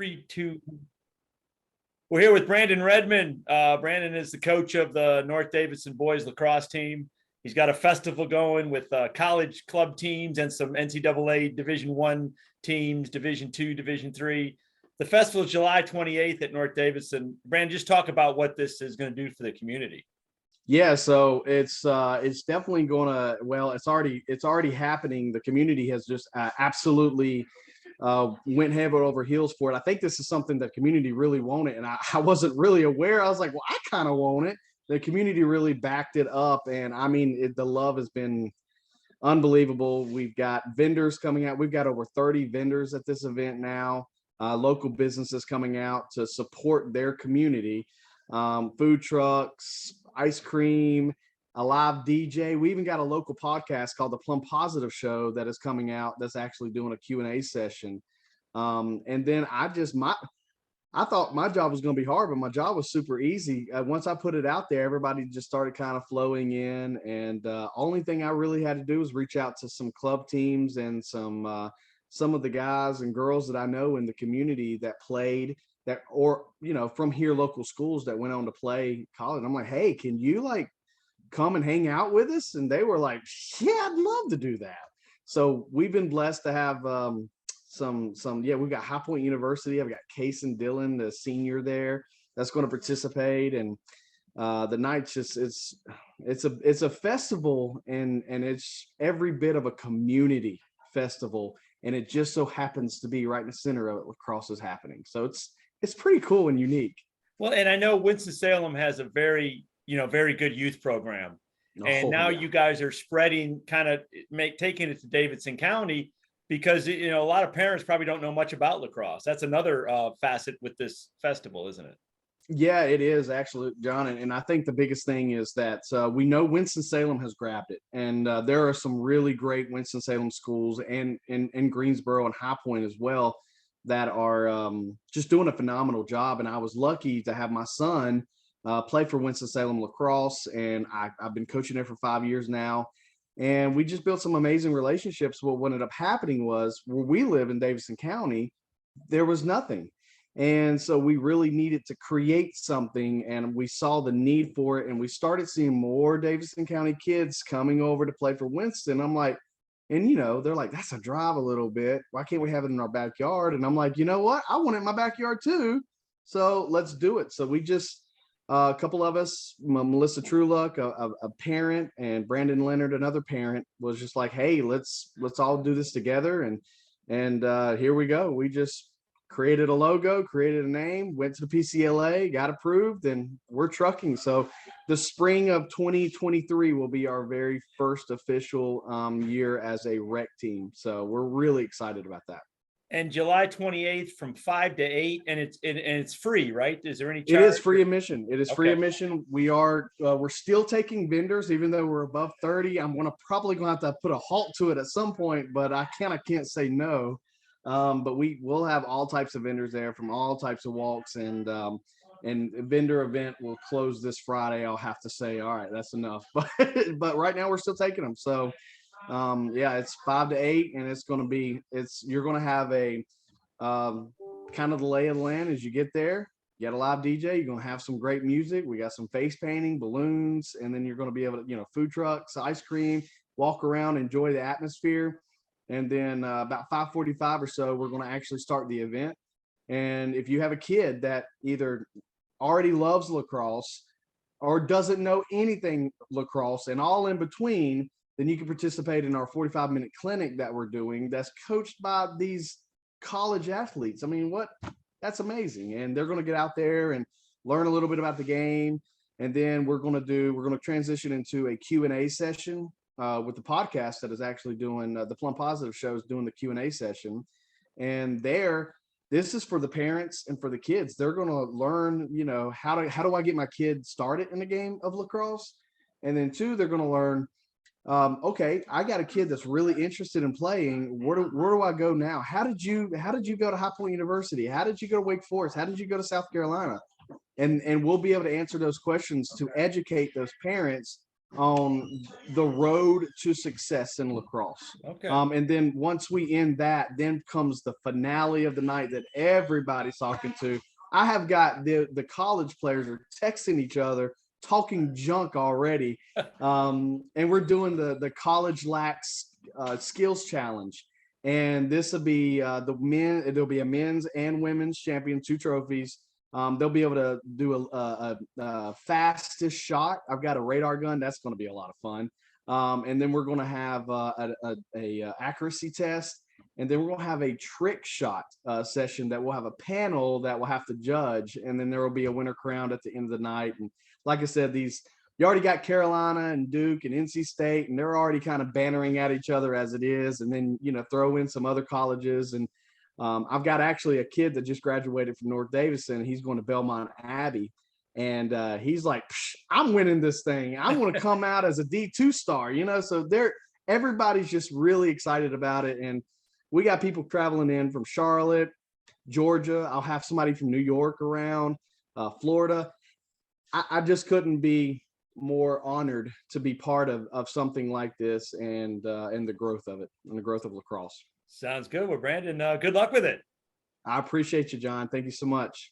Three, two. We're here with Brandon Redmond. Brandon is the coach of the North Davidson boys lacrosse team. He's got a festival going with college club teams and some NCAA Division I teams, Division II, Division III. The festival is July 28th at North Davidson. Brandon, just talk about what this is going to do for the community. Yeah, so it's definitely going to, well, it's already happening. The community has just absolutely went head over heels for it. I think this is something that community really wanted, and I wasn't really aware. I was like, well, I kind of want it. The community really backed it up, and I mean, the love has been unbelievable. We've got vendors coming out. We've got over 30 vendors at this event now. Local businesses coming out to support their community. Food trucks, ice cream, a live DJ. We even got a local podcast called the Plum Positive Show that is coming out that's actually doing a Q&A session. And then I thought my job was going to be hard, but my job was super easy. Once I put it out there, everybody just started kind of flowing in. And only thing I really had to do was reach out to some club teams and some of the guys and girls that I know in the community that played that, or, you know, from here, local schools that went on to play college. I'm like, hey, can you like come and hang out with us? And they were like, yeah, I'd love to do that. So we've been blessed to have we've got High Point University. I've got Case and Dillon, the senior there, that's going to participate. And the night's just it's a festival, and it's every bit of a community festival, and it just so happens to be right in the center of it. Lacrosse is happening, so it's pretty cool and unique. Well, and I know Winston-Salem has a very good youth program, and now you guys are spreading, kind of taking it to Davidson County, because a lot of parents probably don't know much about lacrosse. That's another facet with this festival, isn't it? Yeah, it is actually, John. And I think the biggest thing is that we know Winston-Salem has grabbed it. And there are some really great Winston-Salem schools and in Greensboro and High Point as well that are just doing a phenomenal job. And I was lucky to have my son play for Winston-Salem lacrosse. And I've been coaching there for 5 years now. And we just built some amazing relationships. Well, what ended up happening was, where we live in Davidson County, there was nothing. And so we really needed to create something, and we saw the need for it. And we started seeing more Davidson County kids coming over to play for Winston. I'm like, and they're like, that's a drive a little bit. Why can't we have it in our backyard? And I'm like, you know what? I want it in my backyard too. So let's do it. So we just, a couple of us, Melissa Trueluck, a parent, and Brandon Leonard, another parent, was just like, hey, let's all do this together. And here we go. We just created a logo, created a name, went to the PCLA, got approved, and we're trucking. So the spring of 2023 will be our very first official year as a rec team. So we're really excited about that. And July 28th from 5 to 8, and it's free, right? Is there any charge? It is free admission. It is free admission. We're still taking vendors, even though we're above 30. I'm probably going to have to put a halt to it at some point, but I kind of can't say no. But we will have all types of vendors there from all types of walks, and vendor event will close this Friday. I'll have to say, all right, that's enough. But right now we're still taking them. So it's 5 to 8, and you're going to have a kind of the lay of the land as you get there. You got a live DJ. You're going to have some great music. We got some face painting, balloons, and then you're going to be able to, food trucks, ice cream, walk around, enjoy the atmosphere. And then about 5:45 or so, we're going to actually start the event. And if you have a kid that either already loves lacrosse or doesn't know anything lacrosse and all in between, then you can participate in our 45-minute clinic that we're doing that's coached by these college athletes. I mean, that's amazing. And they're going to get out there and learn a little bit about the game. And then we're going to transition into a Q&A session with the podcast that is actually doing the Plum Positive Show is doing the Q&A session. And this is for the parents and for the kids. They're going to learn, how do I get my kid started in the game of lacrosse? And then 2, they're going to learn, okay, I got a kid that's really interested in playing. Where do I go now? How did you go to High Point University? How did you go to Wake Forest? How did you go to South Carolina? And we'll be able to answer those questions to educate those parents on the road to success in lacrosse. Okay. And then once we end that, then comes the finale of the night that everybody's talking to. I have got the college players are texting each other, talking junk already. And we're doing the college lax skills challenge. And this will be it'll be a men's and women's champion, 2 trophies. They'll be able to do a fastest shot. I've got a radar gun. That's going to be a lot of fun. And then we're going to have a accuracy test. And then we're going to have a trick shot session that we'll have a panel that will have to judge. And then there will be a winner crowned at the end of the night. And like I said, you already got Carolina and Duke and NC State, and they're already kind of bantering at each other as it is. And then, throw in some other colleges. And I've got actually a kid that just graduated from North Davidson. He's going to Belmont Abbey. And he's like, I'm winning this thing. I'm going to come out as a D2 star, so everybody's just really excited about it. And we got people traveling in from Charlotte, Georgia. I'll have somebody from New York around, Florida. I just couldn't be more honored to be part of something like this and the growth of it and the growth of lacrosse. Sounds good. Well, Brandon, good luck with it. I appreciate you, John. Thank you so much.